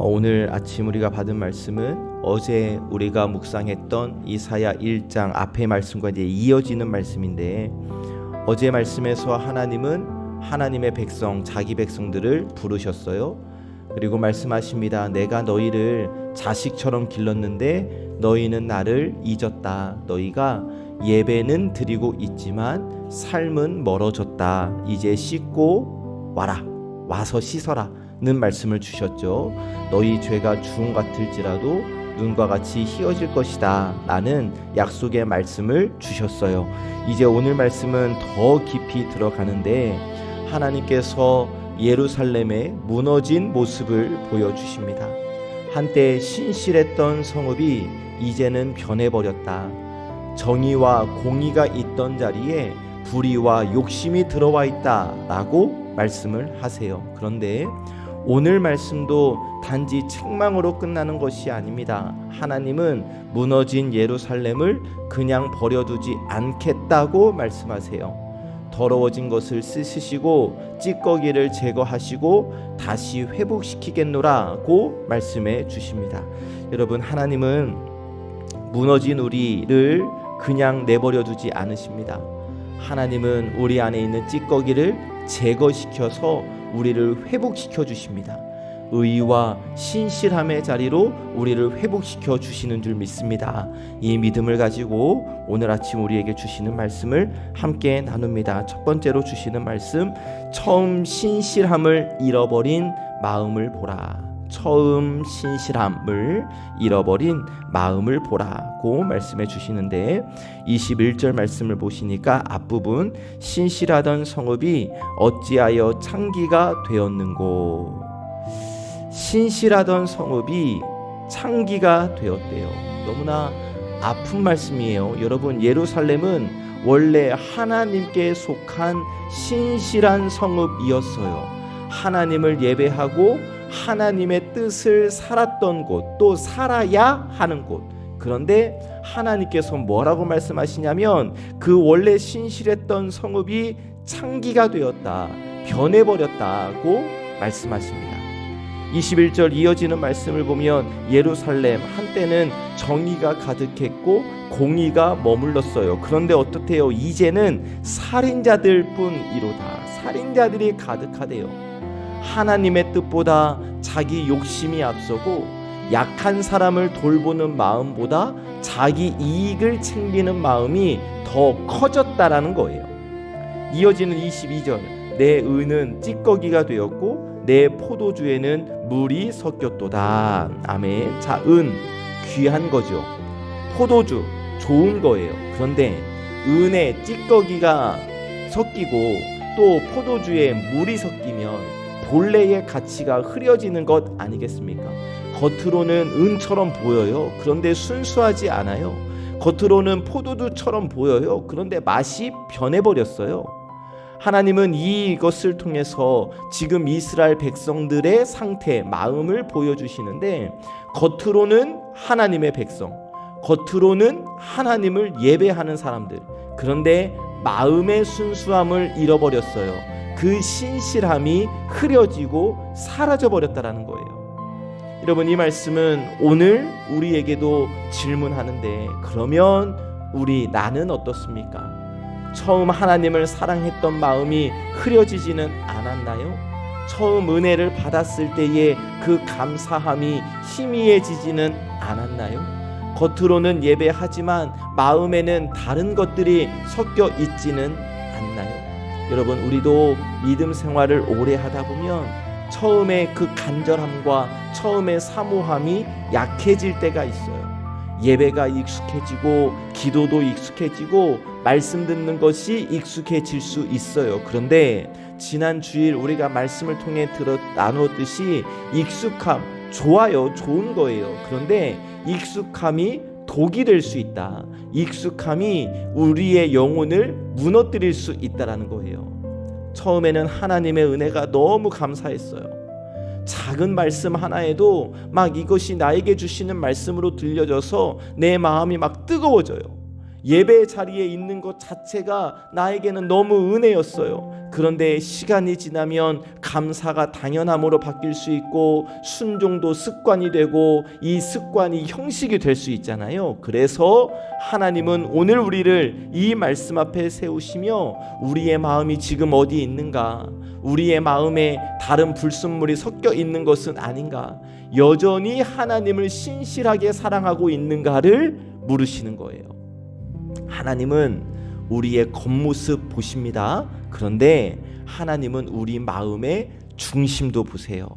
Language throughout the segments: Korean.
오늘 아침 우리가 받은 말씀은 어제 우리가 묵상했던 이사야 1장 앞의 말씀과 이제 이어지는 말씀인데, 어제 말씀에서 하나님은 하나님의 백성, 자기 백성들을 부르셨어요. 그리고 말씀하십니다. 내가 너희를 자식처럼 길렀는데 너희는 나를 잊었다. 너희가 예배는 드리고 있지만 삶은 멀어졌다. 이제 씻고 와라. 와서 씻어라. 는 말씀을 주셨죠. 너희 죄가 주홍 같을지라도 눈과 같이 희어질 것이다 라는 약속의 말씀을 주셨어요. 이제 오늘 말씀은 더 깊이 들어가는데, 하나님께서 예루살렘의 무너진 모습을 보여주십니다. 한때 신실했던 성읍이 이제는 변해버렸다. 정의와 공의가 있던 자리에 불의와 욕심이 들어와 있다 라고 말씀을 하세요. 그런데 오늘 말씀도 단지 책망으로 끝나는 것이 아닙니다. 하나님은 무너진 예루살렘을 그냥 버려두지 않겠다고 말씀하세요. 더러워진 것을 씻으시고 찌꺼기를 제거하시고 다시 회복시키겠노라고 말씀해 주십니다. 여러분, 하나님은 무너진 우리를 그냥 내버려 두지 않으십니다. 하나님은 우리 안에 있는 찌꺼기를 제거시켜서 우리를 회복시켜 주십니다. 의와 신실함의 자리로 우리를 회복시켜 주시는 줄 믿습니다. 이 믿음을 가지고 오늘 아침 우리에게 주시는 말씀을 함께 나눕니다. 첫 번째로 주시는 말씀, 처음 신실함을 잃어버린 마음을 보라. 처음 신실함을 잃어버린 마음을 보라고 말씀해 주시는데, 21절 말씀을 보시니까 앞부분, 신실하던 성읍이 어찌하여 창기가 되었는고. 신실하던 성읍이 창기가 되었대요. 너무나 아픈 말씀이에요. 여러분, 예루살렘은 원래 하나님께 속한 신실한 성읍이었어요. 하나님을 예배하고 하나님의 뜻을 살았던 곳, 또 살아야 하는 곳. 그런데 하나님께서 뭐라고 말씀하시냐면, 그 원래 신실했던 성읍이 창기가 되었다, 변해버렸다고 말씀하십니다. 21절 이어지는 말씀을 보면, 예루살렘 한때는 정의가 가득했고 공의가 머물렀어요. 그런데 어떻대요? 이제는 살인자들 뿐이로다. 살인자들이 가득하대요. 하나님의 뜻보다 자기 욕심이 앞서고 약한 사람을 돌보는 마음보다 자기 이익을 챙기는 마음이 더 커졌다라는 거예요. 이어지는 22절, 내 은은 찌꺼기가 되었고 내 포도주에는 물이 섞였도다. 아멘. 자, 은 귀한 거죠. 포도주 좋은 거예요. 그런데 은에 찌꺼기가 섞이고 또 포도주에 물이 섞이면 본래의 가치가 흐려지는 것 아니겠습니까? 겉으로는 은처럼 보여요. 그런데 순수하지 않아요. 겉으로는 포도주처럼 보여요. 그런데 맛이 변해버렸어요. 하나님은 이것을 통해서 지금 이스라엘 백성들의 상태, 마음을 보여주시는데, 겉으로는 하나님의 백성, 겉으로는 하나님을 예배하는 사람들, 그런데 마음의 순수함을 잃어버렸어요. 그 신실함이 흐려지고 사라져버렸다라는 거예요. 여러분, 이 말씀은 오늘 우리에게도 질문하는데, 그러면 나는 어떻습니까? 처음 하나님을 사랑했던 마음이 흐려지지는 않았나요? 처음 은혜를 받았을 때의 그 감사함이 희미해지지는 않았나요? 겉으로는 예배하지만 마음에는 다른 것들이 섞여 있지는 않나요? 여러분, 우리도 믿음 생활을 오래 하다 보면 처음에 그 간절함과 처음에 사모함이 약해질 때가 있어요. 예배가 익숙해지고 기도도 익숙해지고 말씀 듣는 것이 익숙해질 수 있어요. 그런데 지난 주일 우리가 말씀을 통해 나누었듯이 익숙함 좋아요. 좋은 거예요. 그런데 익숙함이 독이 될 수 있다. 익숙함이 우리의 영혼을 무너뜨릴 수 있다라는 거예요. 처음에는 하나님의 은혜가 너무 감사했어요. 작은 말씀 하나에도 막 이것이 나에게 주시는 말씀으로 들려져서 내 마음이 막 뜨거워져요. 예배 자리에 있는 것 자체가 나에게는 너무 은혜였어요. 그런데 시간이 지나면 감사가 당연함으로 바뀔 수 있고 순종도 습관이 되고 이 습관이 형식이 될 수 있잖아요. 그래서 하나님은 오늘 우리를 이 말씀 앞에 세우시며 우리의 마음이 지금 어디 있는가, 우리의 마음에 다른 불순물이 섞여 있는 것은 아닌가, 여전히 하나님을 신실하게 사랑하고 있는가를 물으시는 거예요. 하나님은 우리의 겉모습 보십니다. 그런데 하나님은 우리 마음의 중심도 보세요.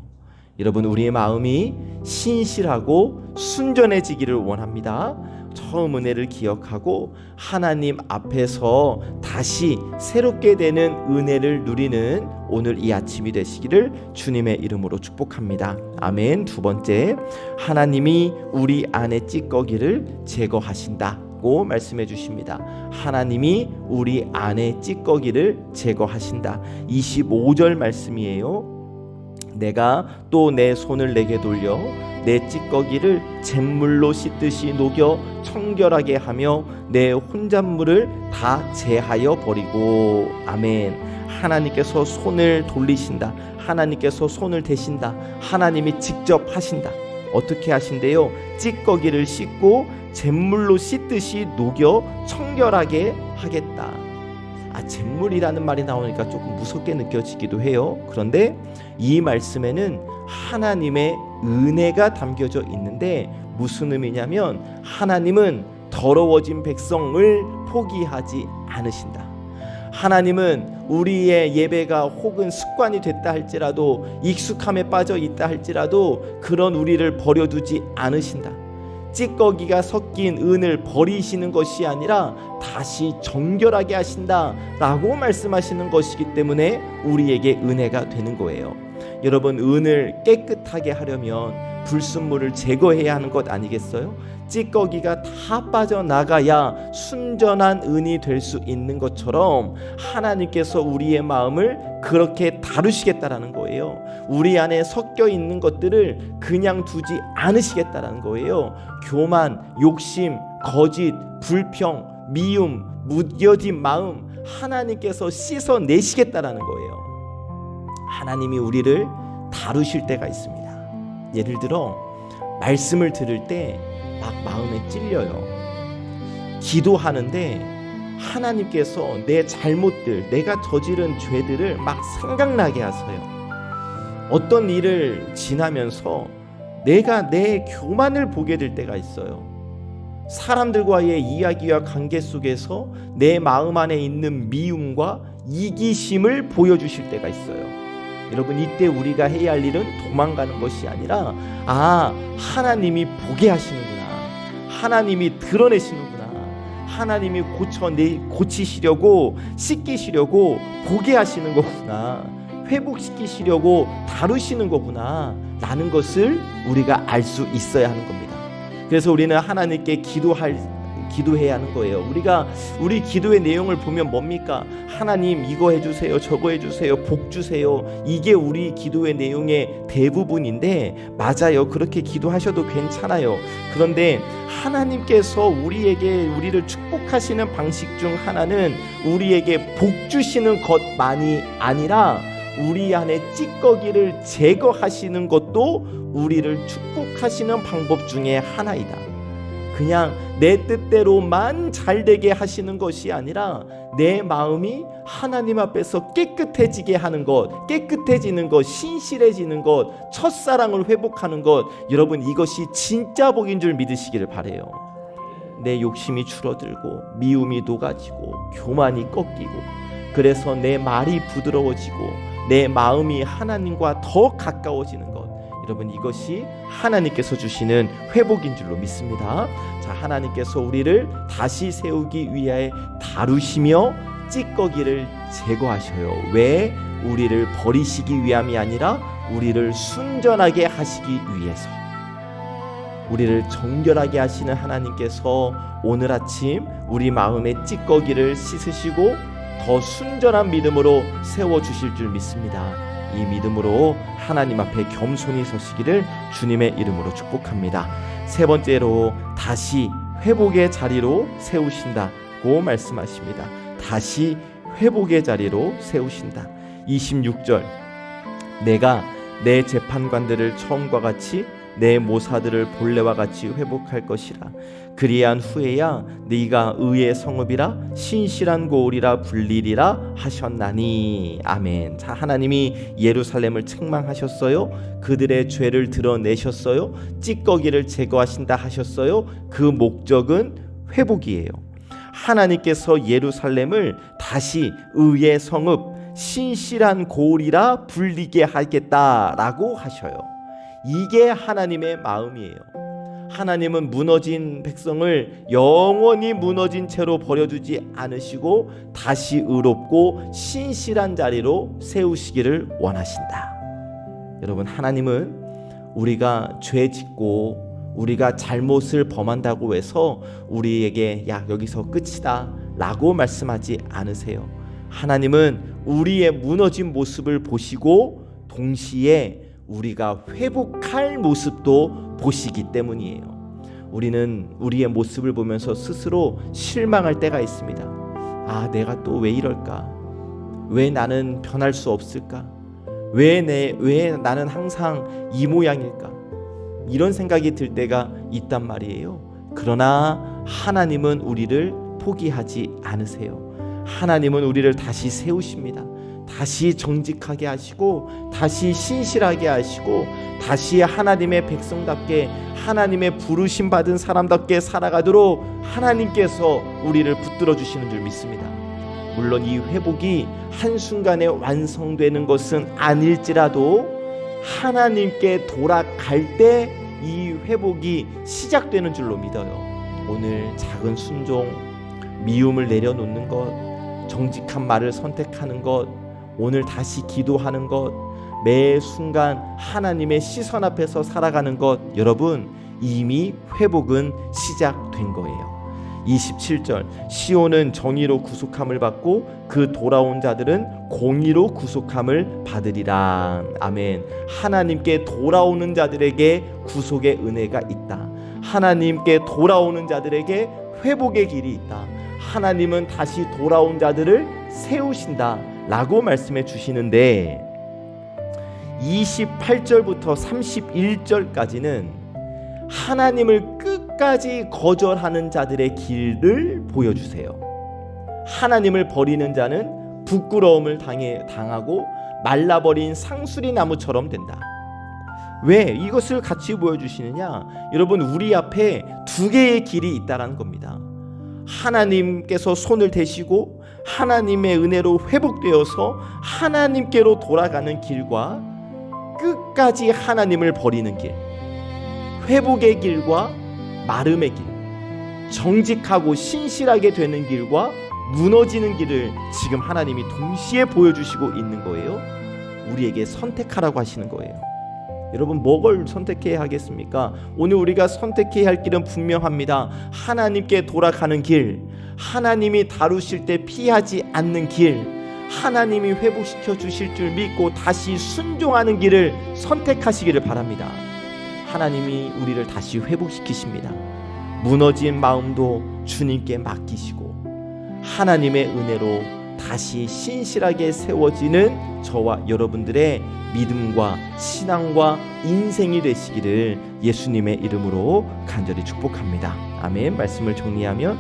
여러분, 우리의 마음이 신실하고 순전해지기를 원합니다. 처음 은혜를 기억하고 하나님 앞에서 다시 새롭게 되는 은혜를 누리는 오늘 이 아침이 되시기를 주님의 이름으로 축복합니다. 아멘. 두 번째, 하나님이 우리 안의 찌꺼기를 제거하신다고 말씀해 주십니다. 하나님이 우리 안의 찌꺼기를 제거하신다. 25절 말씀이에요. 내가 또 내 손을 내게 돌려 내 찌꺼기를 잿물로 씻듯이 녹여 청결하게 하며 내 혼잣물을 다 제하여 버리고. 아멘. 하나님께서 손을 돌리신다. 하나님께서 손을 대신다. 하나님이 직접 하신다. 어떻게 하신대요? 찌꺼기를 씻고 잿물로 씻듯이 녹여 청결하게 하겠다. 잿물이라는 말이 나오니까 조금 무섭게 느껴지기도 해요. 그런데 이 말씀에는 하나님의 은혜가 담겨져 있는데 무슨 의미냐면 하나님은 더러워진 백성을 포기하지 않으신다. 하나님은 우리의 예배가 혹은 습관이 됐다 할지라도, 익숙함에 빠져 있다 할지라도 그런 우리를 버려두지 않으신다. 찌꺼기가 섞인 은을 버리시는 것이 아니라 다시 정결하게 하신다라고 말씀하시는 것이기 때문에 우리에게 은혜가 되는 거예요. 여러분, 은을 깨끗하게 하려면 불순물을 제거해야 하는 것 아니겠어요? 찌꺼기가 다 빠져나가야 순전한 은이 될 수 있는 것처럼 하나님께서 우리의 마음을 그렇게 다루시겠다라는 거예요. 우리 안에 섞여 있는 것들을 그냥 두지 않으시겠다라는 거예요. 교만, 욕심, 거짓, 불평, 미움, 무뎌진 마음 하나님께서 씻어내시겠다라는 거예요. 하나님이 우리를 다루실 때가 있습니다. 예를 들어 말씀을 들을 때 막 마음에 찔려요. 기도하는데 하나님께서 내 잘못들, 내가 저지른 죄들을 막 생각나게 하세요. 어떤 일을 지나면서 내가 내 교만을 보게 될 때가 있어요. 사람들과의 이야기와 관계 속에서 내 마음 안에 있는 미움과 이기심을 보여주실 때가 있어요. 여러분, 이때 우리가 해야 할 일은 도망가는 것이 아니라 하나님이 보게 하시는구나, 하나님이 드러내시는구나, 하나님이 고치시려고 씻기시려고 보게 하시는 거구나, 회복시키시려고 다루시는 거구나 라는 것을 우리가 알 수 있어야 하는 겁니다. 그래서 우리는 하나님께 기도해야 하는 거예요. 우리 기도의 내용을 보면 뭡니까? 하나님 이거 해주세요, 저거 해주세요, 복 주세요. 이게 우리 기도의 내용의 대부분인데 맞아요. 그렇게 기도하셔도 괜찮아요. 그런데 하나님께서 우리를 축복하시는 방식 중 하나는 우리에게 복 주시는 것만이 아니라 우리 안에 찌꺼기를 제거하시는 것도 우리를 축복하시는 방법 중에 하나이다. 그냥 내 뜻대로만 잘되게 하시는 것이 아니라 내 마음이 하나님 앞에서 깨끗해지게 하는 것, 깨끗해지는 것, 신실해지는 것, 첫사랑을 회복하는 것, 여러분 이것이 진짜 복인 줄 믿으시기를 바라요. 내 욕심이 줄어들고 미움이 녹아지고 교만이 꺾이고, 그래서 내 말이 부드러워지고 내 마음이 하나님과 더 가까워지는 것, 여러분 이것이 하나님께서 주시는 회복인 줄로 믿습니다. 자, 하나님께서 우리를 다시 세우기 위해 다루시며 찌꺼기를 제거하셔요. 왜? 우리를 버리시기 위함이 아니라 우리를 순전하게 하시기 위해서. 우리를 정결하게 하시는 하나님께서 오늘 아침 우리 마음의 찌꺼기를 씻으시고 더 순전한 믿음으로 세워주실 줄 믿습니다. 이 믿음으로 하나님 앞에 겸손히 서시기를 주님의 이름으로 축복합니다. 세 번째로 다시 회복의 자리로 세우신다고 말씀하십니다. 다시 회복의 자리로 세우신다. 26절, 내가 내 재판관들을 처음과 같이 내 모사들을 본래와 같이 회복할 것이라. 그리한 후에야 네가 의의 성읍이라 신실한 고을이라 불리리라 하셨나니. 아멘. 자, 하나님이 예루살렘을 책망하셨어요. 그들의 죄를 드러내셨어요. 찌꺼기를 제거하신다 하셨어요. 그 목적은 회복이에요. 하나님께서 예루살렘을 다시 의의 성읍, 신실한 고을이라 불리게 하겠다라고 하셔요. 이게 하나님의 마음이에요. 하나님은 무너진 백성을 영원히 무너진 채로 버려두지 않으시고 다시 의롭고 신실한 자리로 세우시기를 원하신다. 여러분, 하나님은 우리가 죄 짓고 우리가 잘못을 범한다고 해서 우리에게 야, 여기서 끝이다 라고 말씀하지 않으세요. 하나님은 우리의 무너진 모습을 보시고 동시에 우리가 회복할 모습도 보시기 때문이에요. 우리는 우리의 모습을 보면서 스스로 실망할 때가 있습니다. 아, 내가 또 왜 이럴까? 왜 나는 변할 수 없을까? 왜 나는 항상 이 모양일까? 이런 생각이 들 때가 있단 말이에요. 그러나 하나님은 우리를 포기하지 않으세요. 하나님은 우리를 다시 세우십니다. 다시 정직하게 하시고 다시 신실하게 하시고 다시 하나님의 백성답게 하나님의 부르심 받은 사람답게 살아가도록 하나님께서 우리를 붙들어 주시는 줄 믿습니다. 물론 이 회복이 한순간에 완성되는 것은 아닐지라도 하나님께 돌아갈 때 이 회복이 시작되는 줄로 믿어요. 오늘 작은 순종, 미움을 내려놓는 것, 정직한 말을 선택하는 것, 오늘 다시 기도하는 것, 매 순간 하나님의 시선 앞에서 살아가는 것, 여러분 이미 회복은 시작된 거예요. 27절, 시온은 정의로 구속함을 받고 그 돌아온 자들은 공의로 구속함을 받으리라. 아멘. 하나님께 돌아오는 자들에게 구속의 은혜가 있다. 하나님께 돌아오는 자들에게 회복의 길이 있다. 하나님은 다시 돌아온 자들을 세우신다 라고 말씀해 주시는데 28절부터 31절까지는 하나님을 끝까지 거절하는 자들의 길을 보여주세요. 하나님을 버리는 자는 부끄러움을 당하고 말라버린 상수리 나무처럼 된다. 왜 이것을 같이 보여주시느냐? 여러분, 우리 앞에 두 개의 길이 있다는 겁니다. 하나님께서 손을 대시고 하나님의 은혜로 회복되어서 하나님께로 돌아가는 길과 끝까지 하나님을 버리는 길, 회복의 길과 마름의 길, 정직하고 신실하게 되는 길과 무너지는 길을 지금 하나님이 동시에 보여주시고 있는 거예요. 우리에게 선택하라고 하시는 거예요. 여러분, 뭘 선택해야 하겠습니까? 오늘 우리가 선택해야 할 길은 분명합니다. 하나님께 돌아가는 길, 하나님이 다루실 때 피하지 않는 길, 하나님이 회복시켜 주실 줄 믿고 다시 순종하는 길을 선택하시기를 바랍니다. 하나님이 우리를 다시 회복시키십니다. 무너진 마음도 주님께 맡기시고 하나님의 은혜로 다시 신실하게 세워지는 저와 여러분들의 믿음과 신앙과 인생이 되시기를 예수님의 이름으로 간절히 축복합니다. 아멘. 말씀을 정리하면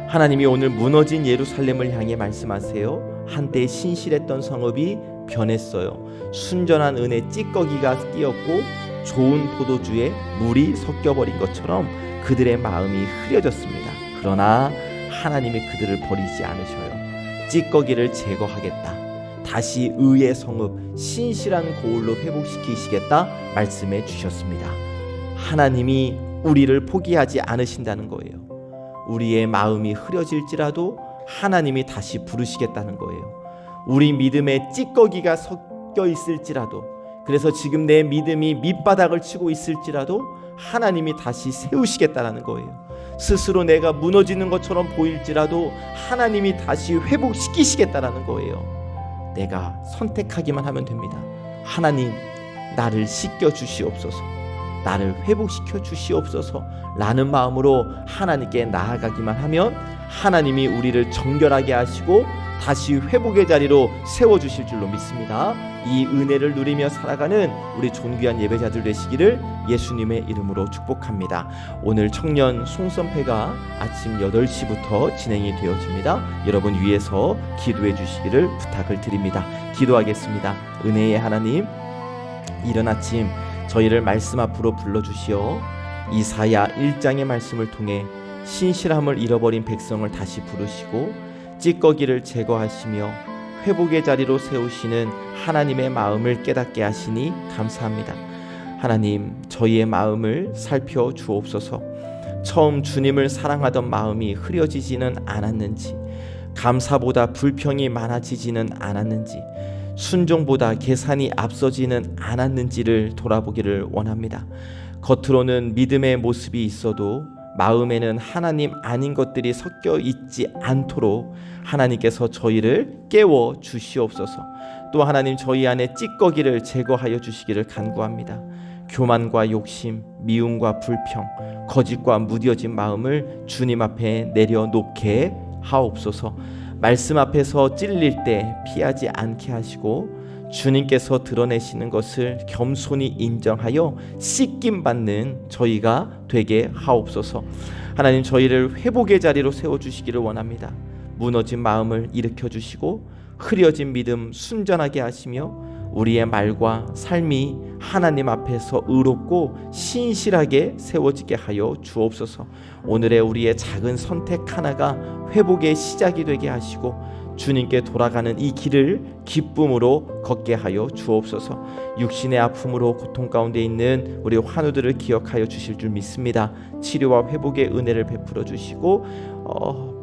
하나님이 오늘 무너진 예루살렘을 향해 말씀하세요. 한때 신실했던 성읍이 변했어요. 순전한 은혜 찌꺼기가 끼었고 좋은 포도주에 물이 섞여버린 것처럼 그들의 마음이 흐려졌습니다. 그러나 하나님이 그들을 버리지 않으셔요. 찌꺼기를 제거하겠다. 다시 의의 성읍, 신실한 고을로 회복시키시겠다 말씀해 주셨습니다. 하나님이 우리를 포기하지 않으신다는 거예요. 우리의 마음이 흐려질지라도 하나님이 다시 부르시겠다는 거예요. 우리 믿음에 찌꺼기가 섞여 있을지라도, 그래서 지금 내 믿음이 밑바닥을 치고 있을지라도 하나님이 다시 세우시겠다는 거예요. 스스로 내가 무너지는 것처럼 보일지라도 하나님이 다시 회복시키시겠다는 거예요. 내가 선택하기만 하면 됩니다. 하나님, 나를 씻겨 주시옵소서. 나를 회복시켜 주시옵소서 라는 마음으로 하나님께 나아가기만 하면 하나님이 우리를 정결하게 하시고 다시 회복의 자리로 세워주실 줄로 믿습니다. 이 은혜를 누리며 살아가는 우리 존귀한 예배자들 되시기를 예수님의 이름으로 축복합니다. 오늘 청년 송선패가 아침 8시부터 진행이 되어집니다. 여러분 위에서 기도해 주시기를 부탁을 드립니다. 기도하겠습니다. 은혜의 하나님, 이른 아침 저희를 말씀 앞으로 불러주시어 이사야 1장의 말씀을 통해 신실함을 잃어버린 백성을 다시 부르시고 찌꺼기를 제거하시며 회복의 자리로 세우시는 하나님의 마음을 깨닫게 하시니 감사합니다. 하나님, 저희의 마음을 살펴 주옵소서. 처음 주님을 사랑하던 마음이 흐려지지는 않았는지, 감사보다 불평이 많아지지는 않았는지, 순종보다 계산이 앞서지는 않았는지를 돌아보기를 원합니다. 겉으로는 믿음의 모습이 있어도 마음에는 하나님 아닌 것들이 섞여 있지 않도록 하나님께서 저희를 깨워 주시옵소서. 또 하나님, 저희 안에 찌꺼기를 제거하여 주시기를 간구합니다. 교만과 욕심, 미움과 불평, 거짓과 무뎌진 마음을 주님 앞에 내려놓게 하옵소서. 말씀 앞에서 찔릴 때 피하지 않게 하시고 주님께서 드러내시는 것을 겸손히 인정하여 씻김 받는 저희가 되게 하옵소서. 하나님, 저희를 회복의 자리로 세워주시기를 원합니다. 무너진 마음을 일으켜 주시고 흐려진 믿음 순전하게 하시며 우리의 말과 삶이 하나님 앞에서 의롭고 신실하게 세워지게 하여 주옵소서. 오늘의 우리의 작은 선택 하나가 회복의 시작이 되게 하시고 주님께 돌아가는 이 길을 기쁨으로 걷게 하여 주옵소서. 육신의 아픔으로 고통 가운데 있는 우리 환우들을 기억하여 주실 줄 믿습니다. 치료와 회복의 은혜를 베풀어 주시고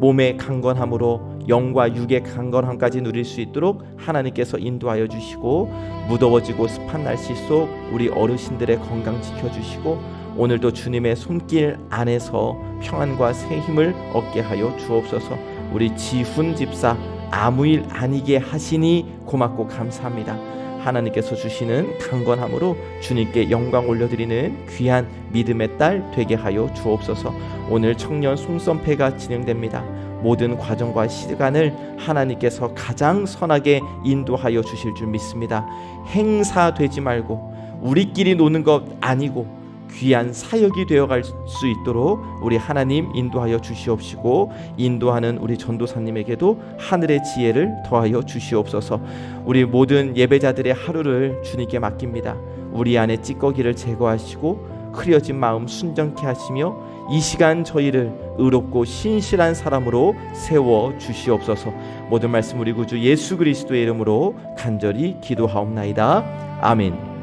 몸의 강건함으로 영과 육의 강건함까지 누릴 수 있도록 하나님께서 인도하여 주시고 무더워지고 습한 날씨 속 우리 어르신들의 건강 지켜주시고 오늘도 주님의 손길 안에서 평안과 새 힘을 얻게 하여 주옵소서. 우리 지훈 집사 아무 일 아니게 하시니 고맙고 감사합니다. 하나님께서 주시는 강건함으로 주님께 영광 올려드리는 귀한 믿음의 딸 되게 하여 주옵소서. 오늘 청년 송선패가 진행됩니다. 모든 과정과 시간을 하나님께서 가장 선하게 인도하여 주실 줄 믿습니다. 행사되지 말고 우리끼리 노는 것 아니고 귀한 사역이 되어갈 수 있도록 우리 하나님 인도하여 주시옵시고 인도하는 우리 전도사님에게도 하늘의 지혜를 더하여 주시옵소서. 우리 모든 예배자들의 하루를 주님께 맡깁니다. 우리 안에 찌꺼기를 제거하시고 흐려진 마음 순정케 하시며 이 시간 저희를 의롭고 신실한 사람으로 세워 주시옵소서. 모든 말씀 우리 구주 예수 그리스도의 이름으로 간절히 기도하옵나이다. 아멘.